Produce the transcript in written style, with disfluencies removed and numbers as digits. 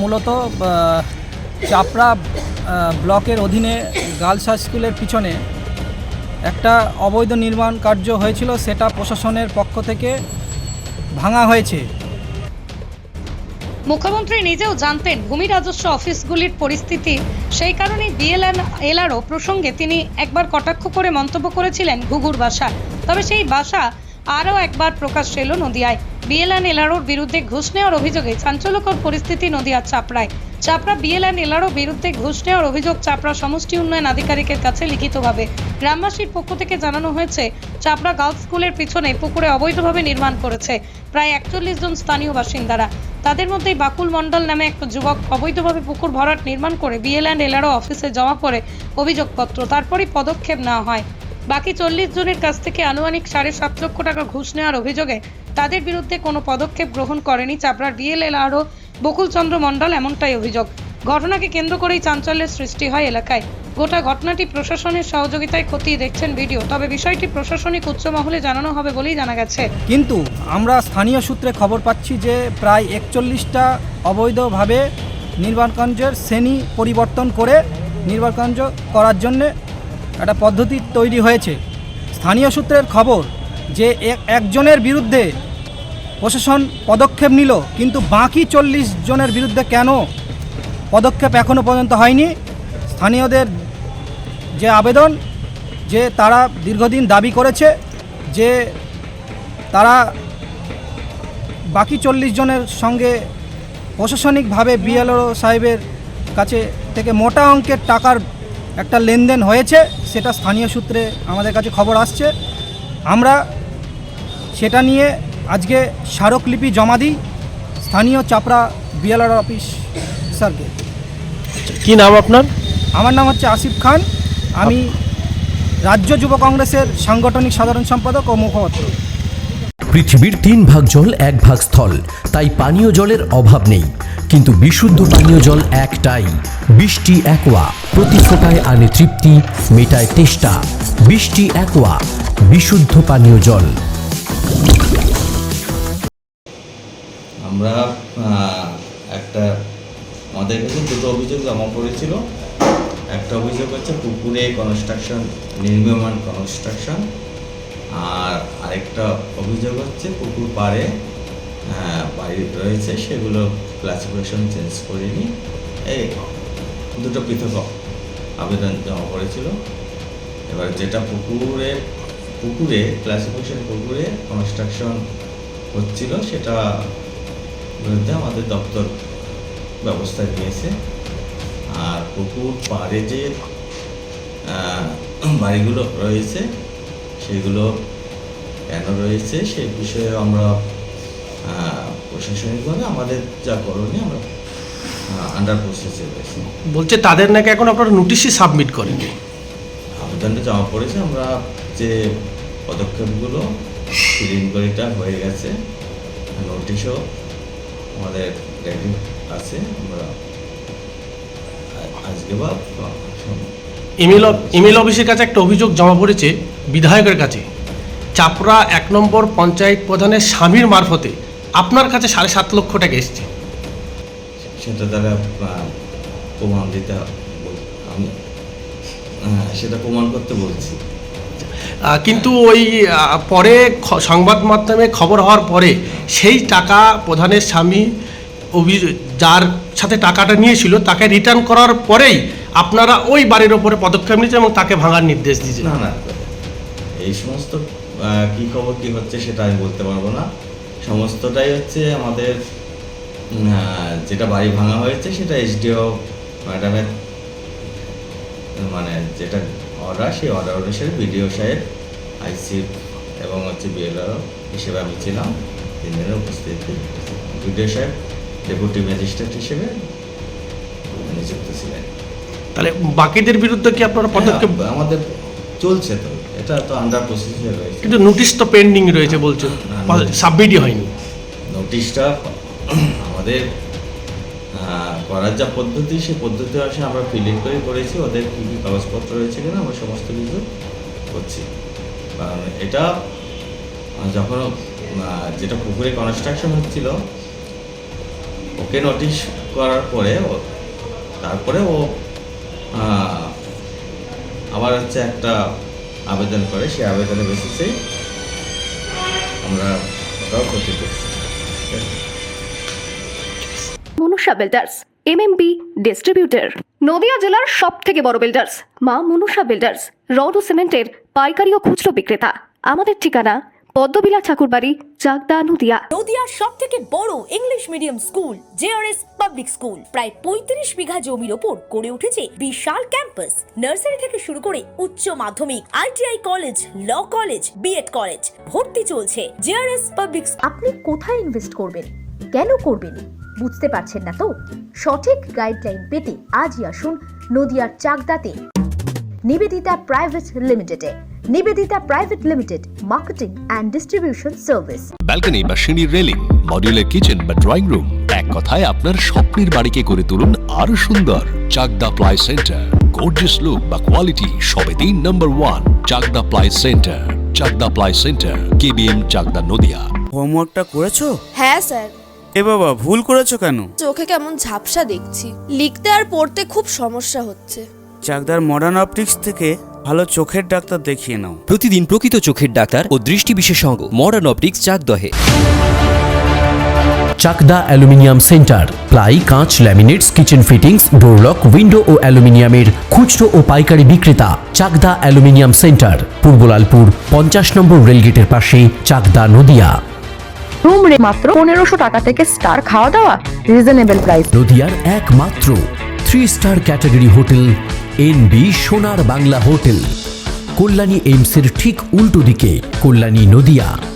মূলত চাপড়া ব্লকের অধীনে গার্লস হাই স্কুলের পিছনে একটা অবৈধ নির্মাণ কার্য হয়েছিল, সেটা প্রশাসনের পক্ষ থেকে ভাঙা হয়েছে। মুখ্যমন্ত্রী নিজেও জানতেন ভূমি রাজস্ব অফিসগুলির পরিস্থিতি, সেই কারণেই বিএলএনএলআরও প্রসঙ্গে তিনি একবার কটাক্ষ করে মন্তব্য করেছিলেন ঘুঘুর বাসা। তবে সেই বাসা আরও একবার প্রকাশ্যে এলো নদিয়ায়। বিএলএনএলআরওর বিরুদ্ধে ঘুষ নেওয়ার অভিযোগে চাঞ্চল্যকর পরিস্থিতি নদিয়ার চাপড়ায়। চাপড়া বিএলএনএলআরও বিরুদ্ধে ঘুষ নেওয়ার অভিযোগ চাপড়া সমষ্টি উন্নয়ন আধিকারিকের কাছে লিখিতভাবে। গ্রামবাসীর পক্ষ থেকে জানানো হয়েছে, চাপড়া গার্লস স্কুলের পিছনে পুকুরে অবৈধভাবে নির্মাণ করেছে প্রায় 41 জন স্থানীয় বাসিন্দারা। তাদের মধ্যেই বাকুল মণ্ডল নামে এক যুবক অবৈধভাবে পুকুর ভরাট নির্মাণ করে বিএলএনএলআরও অফিসে জমা করে অভিযোগপত্র, তারপরই পদক্ষেপ নেওয়া হয়। বাকি 40 জনের কাছ থেকে আনুমানিক 7.5 লক্ষ টাকা ঘুষ নেওয়ার অভিযোগে তাদের বিরুদ্ধে কোনো পদক্ষেপ গ্রহণ করেনি চাপড়ার বিএলএনএলআরও বকুলচন্দ্র মণ্ডল, এমনটাই অভিযোগ। ঘটনাকে কেন্দ্র করেই চাঞ্চল্যের সৃষ্টি হয় এলাকায়। গোটা ঘটনাটি প্রশাসনের সহযোগিতায় খতিয়ে দেখছেন ভিডিও, তবে বিষয়টি প্রশাসনিক উচ্চ মহলে জানানো হবে বলেই জানা গেছে। কিন্তু আমরা স্থানীয় সূত্রে খবর পাচ্ছি যে প্রায় 41টা অবৈধভাবে নির্মাণকার্যের শ্রেণী পরিবর্তন করে নির্মাণকার্য করার জন্যে একটা পদ্ধতি তৈরি হয়েছে। স্থানীয় সূত্রের খবর যে একজনের বিরুদ্ধে প্রশাসন পদক্ষেপ নিল, কিন্তু বাকি 40 জনের বিরুদ্ধে কেন পদক্ষেপ এখনও পর্যন্ত হয়নি। স্থানীয়দের যে আবেদন, যে তারা দীর্ঘদিন দাবি করেছে যে তারা বাকি 40 জনের সঙ্গে প্রশাসনিকভাবে বিএলও সাহেবের কাছে থেকে মোটা অঙ্কের টাকার একটা লেনদেন হয়েছে, সেটা স্থানীয় সূত্রে আমাদের কাছে খবর আসছে। আমরা সেটা নিয়ে আজকে স্মারকলিপি জমা দিই স্থানীয় চাপড়া বিএলআর অফিস স্যারকে। কি নাম আপনার? আমার নাম হচ্ছে আসিফ খান, আমি রাজ্য যুব কংগ্রেসের সাংগঠনিক সাধারণ সম্পাদক ও মুখপাত্র। পৃথিবীর 3 ভাগ জল 1 ভাগ স্থল, তাই পানীয় জলের অভাব নেই। কিন্তু বিশুদ্ধ পানীয় জল একটাই, বৃষ্টি অ্যাকোয়া। প্রতি ফোঁটায় আনে তৃপ্তি, মেটায় তেষ্টা। বৃষ্টি অ্যাকোয়া, বিশুদ্ধ পানীয় জল। আমরা আমাদের কাছে দুটো অভিযোগ জমা পড়েছিল। একটা অভিযোগ হচ্ছে পুকুরে নির্মীয়মান কনস্ট্রাকশন, আর আরেকটা অভিযোগ হচ্ছে পুকুর পাড়ে বাড়ি রয়েছে, সেগুলো ক্লাসিফিকেশন চেঞ্জ করিনি। এই দুটো পৃথক আবেদন জমা পড়েছিল। এবার যেটা পুকুরে ক্লাসিফিকেশন পুকুরে কনস্ট্রাকশন হচ্ছিল, সেটা বিরুদ্ধে আমাদের দপ্তর ব্যবস্থা নিয়েছে। আর পুকুর পাড়ে যে বাড়িগুলো রয়েছে সেগুলো কেন রয়েছে সেই বিষয়ে আমরা প্রশাসনিকভাবে আমাদের যা করণীয় আমরা আন্ডার প্রসেসে রয়েছি। বলছে তাদের নাকি এখন আপনারা নোটিশই সাবমিট করেনি। আবেদনটা জমা পড়েছে, আমরা যে পদক্ষেপগুলো প্রিলিমিনারিটা হয়ে গেছে, নোটিশও আমাদের রেডি আছে। আমরা আজকে বা ইমেল অফিসের কাছে একটা অভিযোগ জমা পড়েছে বিধায়কের কাছে, চাপড়া 1 নম্বর পঞ্চায়েত প্রধানের স্বামীর মারফতে আপনার কাছে 7.5 লক্ষ টাকা এসছে। সেটা দ্বারা প্রমাণ দিতে আমি সেটা প্রমাণ করতে বলছি। কিন্তু ওই পরে সংবাদ মাধ্যমে খবর হওয়ার পরে সেই টাকা প্রধানের স্বামী যার সাথে টাকাটা নিয়েছিল তাকে রিটার্ন করার পরেই আপনারা ওই বাড়ির ওপরে পদক্ষেপ নিয়েছেন এবং তাকে ভাঙার নির্দেশ দিয়েছেন। না, এই সমস্ত কী খবর কী হচ্ছে সেটা আমি বলতে পারবো না। সমস্তটাই হচ্ছে আমাদের যেটা বাড়ি ভাঙা হয়েছে সেটা এসডিও ম্যাডামের মানে যেটা অর্ডার, সেই অর্ডার অনুসারে বিডিও সাহেব, আইসি এবং হচ্ছে বিএলআর হিসেবে আমি ছিলাম 3 দিনের উপস্থিতি। বিডিও সাহেব ডেপুটি ম্যাজিস্ট্রেট হিসেবে নিযুক্ত ছিলেন। তাহলে বাকিদের বিরুদ্ধে কি আপনারা পদক্ষেপ? আমাদের চলছে, তো এটা তো আন্ডার প্রসেসে রয়েছে, কিন্তু নোটিশ তো পেন্ডিং রয়েছে বলছেন, সাবমিটই হয়নি। নোটিশটা আমাদের করার যা পদ্ধতি, সেই পদ্ধতি অনুসারে আমরা ফিল ইন করেছি। ওদের কী কী কাগজপত্র রয়েছে কিনা আমরা সমস্ত কিছু করছি। কারণ এটা যখন যেটা পুকুরে কনস্ট্রাকশন হচ্ছিল, ওকে নোটিশ করার পরে তারপরে ও আবার হচ্ছে একটা আবেদন করে, সেই আবেদনের বেসিসেই আমরা ওটাও ক্ষতি করছি। Manusha builders MMB distributor, Nadia জেলার সব থেকে বড় বিল্ডার্স মা মনুষা বিল্ডার্স, রড ও সিমেন্টের পাইকারি ও খুচরো বিক্রেতা। আমাদের ঠিকানা পদ্মবিলা ঠাকুরবাড়ি, চাকদা, নদিয়া। নদিয়ার সব থেকে বড় English medium school JRS public school, প্রায় 35 বিঘা জমির ওপর গড়ে উঠেছে বিশাল ক্যাম্পাস। নার্সারি থেকে শুরু করে উচ্চ মাধ্যমিক, ITI college, law college, BEd college, ভর্তি চলছে। JRS public. আপনি কোথায় ইনভেস্ট করবেন, কেন করবেন বুঝতে পারছেন না তো? সঠিক গাইডলাইন পেতে আজই আসুন নদিয়ার চাকদাতে নিবেদিতা প্রাইভেট লিমিটেডে। Nivedita private limited, marketing and distribution service. Balcony বা সিঁড়ির রেলিং, মডিউলার কিচেন বা ড্রয়িং রুম, এক কথায় আপনার স্বপ্নের বাড়িকে করে তুলুন আরো সুন্দর। Chakdah ply centre, gorgeous look বা কোয়ালিটি সবে 3 number 1 Chakdah ply centre. Chakdah ply centre, KBM, Chakdah, Nadia. হোমওয়ার্কটা করেছো? হ্যাঁ স্যার। এ বাবা, ভুল করেছো কেন? চোখে কেমন ঝাপসা দেখছি, লিখতে আর পড়তে খুব সমস্যা হচ্ছে। চাকদার মডার্ন অপটিক্স থেকে ভালো চোখের ডাক্তার দেখিয়ে নাও। প্রতিদিন প্রকৃত চোখের ডাক্তার ও দৃষ্টি বিশেষজ্ঞ মডার্ন অপটিক্স, চাকদহে। চাকদা অ্যালুমিনিয়াম সেন্টার, প্লাই, কাঁচ, laminates, kitchen fittings, door lock, window ও অ্যালুমিনিয়ামের খুচরো ও পাইকারি বিক্রেতা। Chakdah aluminium centre, Purbalalpur 50 number রেলগেটের পাশে, চাকদা, নদিয়া। রুম রে মাত্র 1500 টাকা থেকে স্টার, খাওয়া দাওয়া রিজনেবল প্রাইস। নদিয়ার একমাত্র 3 স্টার ক্যাটাগরি হোটেল এনবি সোনার বাংলা হোটেল, কল্যাণী এইমসের ঠিক উল্টো দিকে, কল্যাণী, নদিয়া।